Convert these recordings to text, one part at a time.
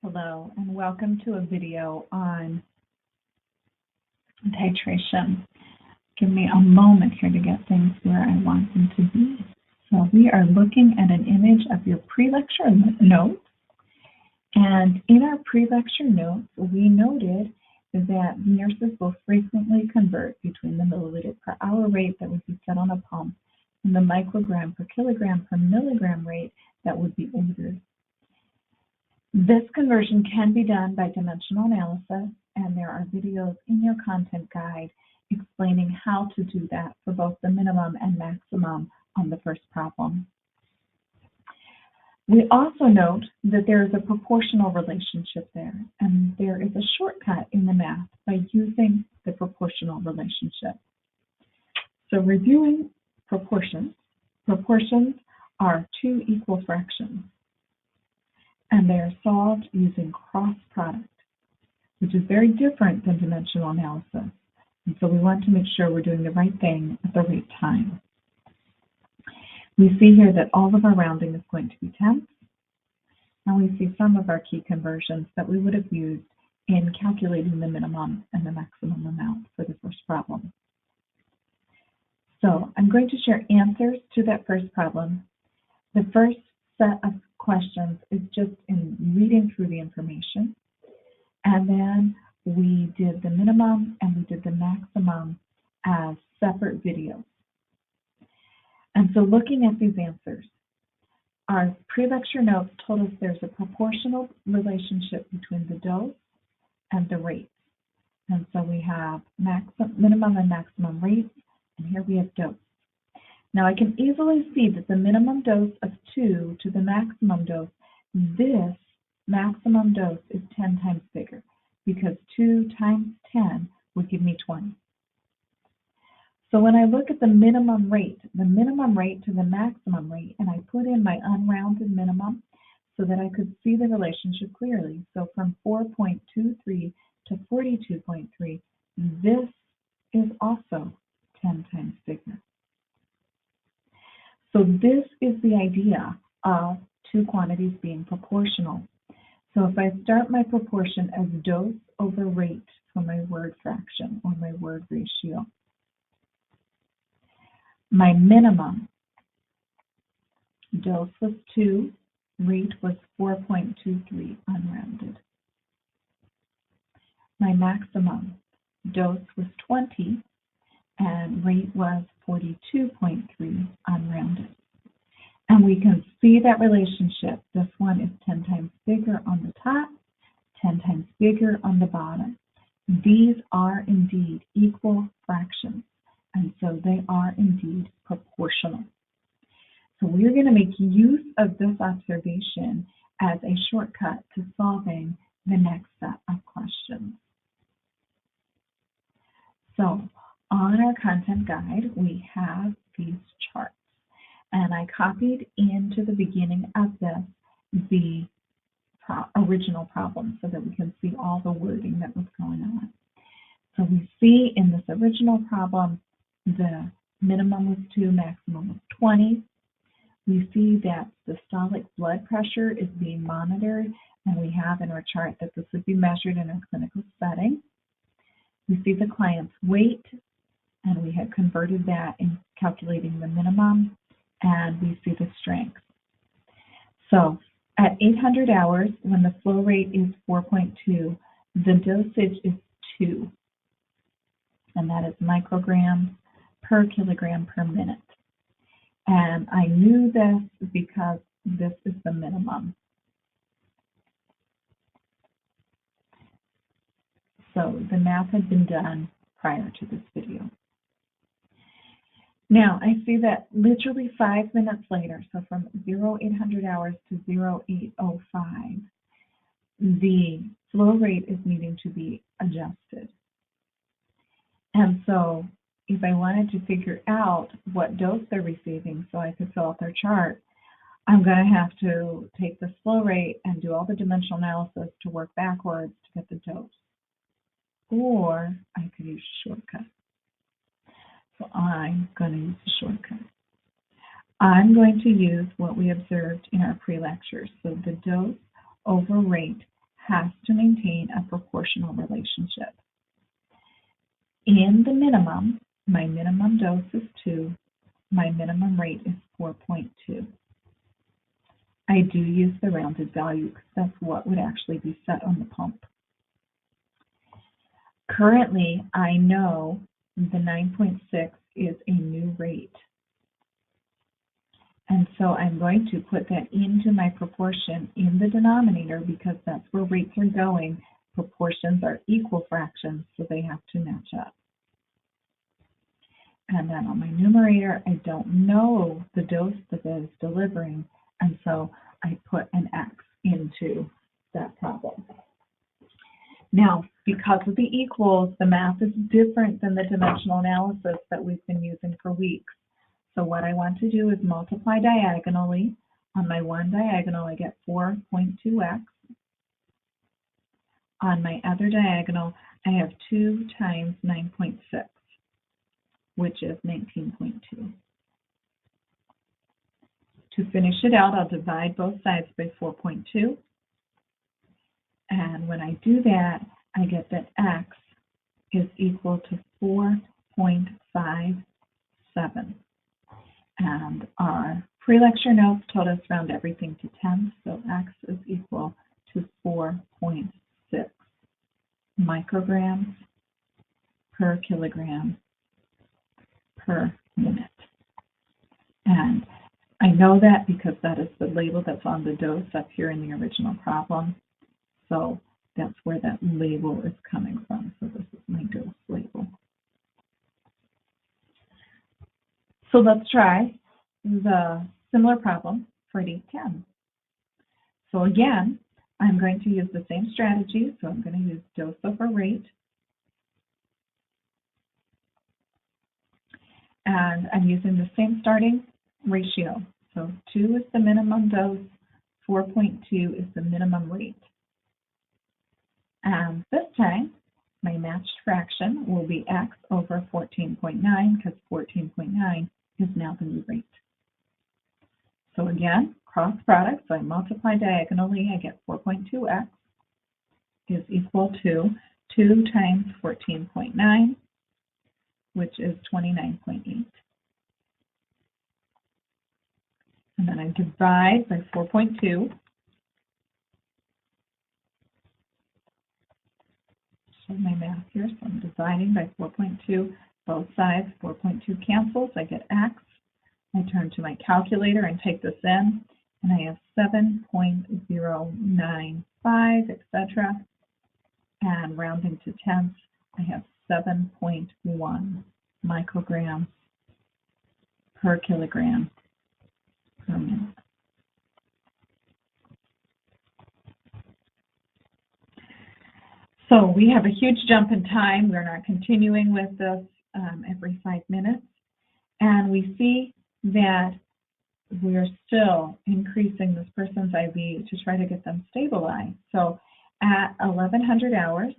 Hello, and welcome to a video on titration. Give me a moment here to get things where I want them to be. So we are looking at an image of your pre-lecture notes. And in our pre-lecture notes, we noted that nurses will frequently convert between the milliliter per hour rate that would be set on a pump and the microgram per kilogram per milligram rate that would be ordered. This conversion can be done by dimensional analysis, and there are videos in your content guide explaining how to do that for both the minimum and maximum on the first problem. We also note that there is a proportional relationship there, and there is a shortcut in the math by using the proportional relationship. So reviewing proportions, proportions are two equal fractions, and they are solved using cross product, which is very different than dimensional analysis. And so we want to make sure we're doing the right thing at the right time. We see here that all of our rounding is going to be tenths, and we see some of our key conversions that we would have used in calculating the minimum and the maximum amount for the first problem. So I'm going to share answers to that first problem. The first set of questions is just in reading through the information, and then we did the minimum and we did the maximum as separate videos. And so looking at these answers, our pre-lecture notes told us there's a proportional relationship between the dose and the rates. And so we have minimum and maximum rates, and here we have dose. Now I can easily see that the minimum dose of 2 to the maximum dose, this maximum dose is 10 times bigger, because 2 times 10 would give me 20. So when I look at the minimum rate to the maximum rate, and I put in my unrounded minimum so that I could see the relationship clearly. So from 4.23 to 42.3, this is also 10 times bigger. So this is the idea of two quantities being proportional. So if I start my proportion as dose over rate for my word fraction or my word ratio, my minimum dose was 2, rate was 4.23 unrounded. My maximum dose was 20 and rate was 42.3 unrounded. And we can see that relationship. This one is 10 times bigger on the top, 10 times bigger on the bottom. These are indeed equal fractions, and so they are indeed proportional. So we're going to make use of this observation as a shortcut to solving the next set of questions. So on our content guide, we have these charts, and I copied into the beginning of this the original problem so that we can see all the wording that was going on. So we see in this original problem, the minimum was 2, maximum was 20. We see that systolic blood pressure is being monitored, and we have in our chart that this would be measured in a clinical setting. We see the client's weight, and we had converted that in calculating the minimum, and we see the strength. So at 800 hours, when the flow rate is 4.2, the dosage is 2, and that is micrograms per kilogram per minute. And I knew this because this is the minimum. So the math had been done prior to this video. Now, I see that literally 5 minutes later, so from 0800 hours to 0805, the flow rate is needing to be adjusted. And so if I wanted to figure out what dose they're receiving so I could fill out their chart, I'm going to have to take this flow rate and do all the dimensional analysis to work backwards to get the dose. Or I could use a shortcut. So I'm going to use a shortcut. I'm going to use what we observed in our pre-lecture. So the dose over rate has to maintain a proportional relationship. In the minimum, my minimum dose is 2, my minimum rate is 4.2. I do use the rounded value because that's what would actually be set on the pump. Currently, I know the 9.6 is a new rate. And so I'm going to put that into my proportion in the denominator because that's where rates are going. Proportions are equal fractions, so they have to match up. And then on my numerator, I don't know the dose that is delivering, and so I put an X into that problem. Now, because of the equals, the math is different than the dimensional analysis that we've been using for weeks. So what I want to do is multiply diagonally. On my one diagonal, I get 4.2x. On my other diagonal, I have 2 times 9.6, which is 19.2. To finish it out, I'll divide both sides by 4.2. And when I do that, I get that x is equal to 4.57. And our pre-lecture notes told us round everything to 10, so x is equal to 4.6 micrograms per kilogram per minute. And I know that because that is the label that's on the dose up here in the original problem. So that's where that label is coming from. So this is my dose label. So let's try the similar problem for 810. So again, I'm going to use the same strategy. So I'm going to use dose over rate. And I'm using the same starting ratio. So 2 is the minimum dose, 4.2 is the minimum rate. And this time, my matched fraction will be x over 14.9 because 14.9 is now the new rate. So again, cross product, so I multiply diagonally, I get 4.2x is equal to 2 times 14.9, which is 29.8. And then I divide by 4.2. So my math here, so I'm dividing by 4.2. Both sides, 4.2 cancels, I get x. I turn to my calculator and type this in, and I have 7.095, etc. And rounding to tenths, I have 7.1 micrograms per kilogram per minute. So we have a huge jump in time. We're not continuing with this every 5 minutes. And we see that we're still increasing this person's IV to try to get them stabilized. So at 1100 hours,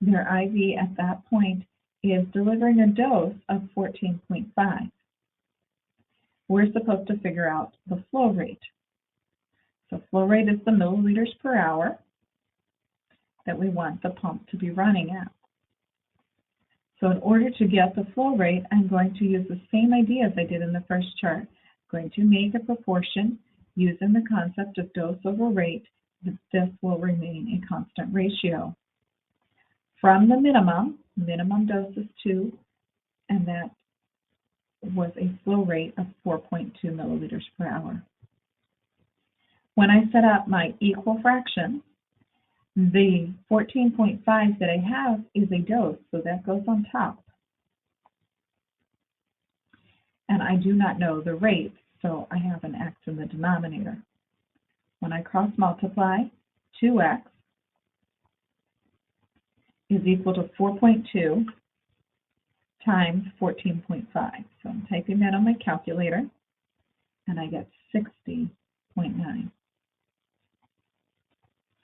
their IV at that point is delivering a dose of 14.5. We're supposed to figure out the flow rate. So flow rate is the milliliters per hour that we want the pump to be running at. So in order to get the flow rate, I'm going to use the same idea as I did in the first chart. I'm going to make a proportion using the concept of dose over rate, that this will remain a constant ratio. From the minimum dose is 2, and that was a flow rate of 4.2 milliliters per hour. When I set up my equal fraction, the 14.5 that I have is a dose, so that goes on top. And I do not know the rate, so I have an x in the denominator. When I cross multiply, 2x is equal to 4.2 times 14.5. So I'm typing that on my calculator, and I get 60.9.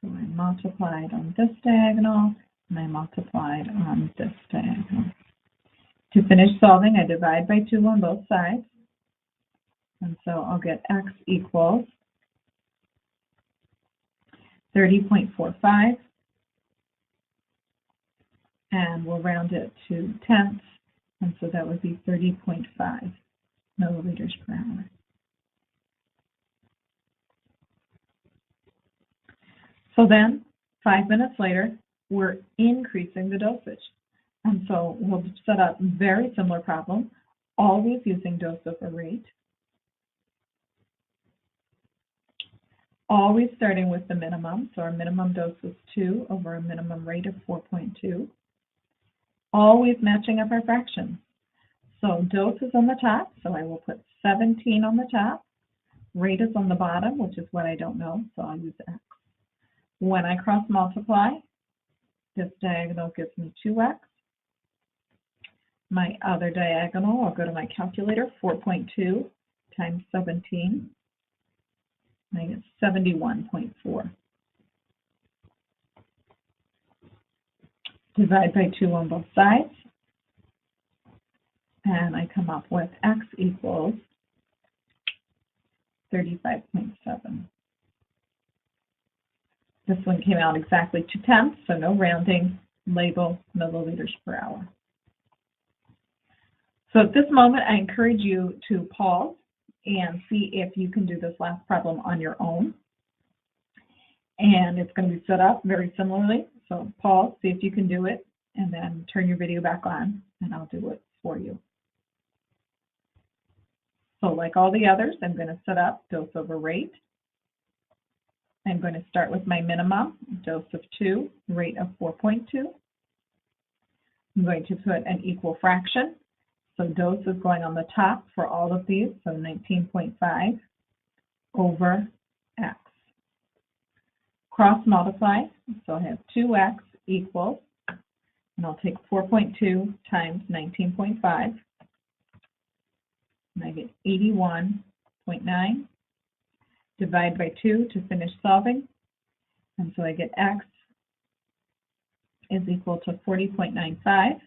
So I multiplied on this diagonal, and I multiplied on this diagonal. To finish solving, I divide by 2 on both sides. And so I'll get x equals 30.45 and we'll round it to tenths, and so that would be 30.5 milliliters per hour. So then, 5 minutes later, we're increasing the dosage. And so we'll set up very similar problem, always using dose over rate, always starting with the minimum. So our minimum dose was 2 over a minimum rate of 4.2. Always matching up our fractions. So dose is on the top, so I will put 17 on the top. Rate is on the bottom, which is what I don't know, so I'll use X. When I cross multiply, this diagonal gives me 2x. My other diagonal, I'll go to my calculator, 4.2 times 17. I get 71.4. Divide by 2 on both sides. And I come up with x equals 35.7. This one came out exactly to tenths, so no rounding, label milliliters per hour. So at this moment, I encourage you to pause and see if you can do this last problem on your own. And it's going to be set up very similarly. So pause, see if you can do it, and then turn your video back on, and I'll do it for you. So like all the others, I'm going to set up dose over rate. I'm going to start with my minimum, dose of 2, rate of 4.2. I'm going to put an equal fraction. So dose is going on the top for all of these, so 19.5 over x. Cross multiply, so I have 2x equals, and I'll take 4.2 times 19.5, and I get 81.9. Divide by 2 to finish solving, and so I get x is equal to 40.95.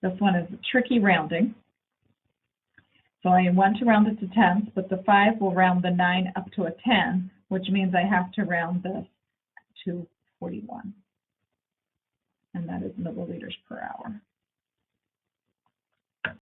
This one is tricky rounding. So I want to round it to tenths, but the 5 will round the 9 up to a 10, which means I have to round this to 41. And that is milliliters per hour.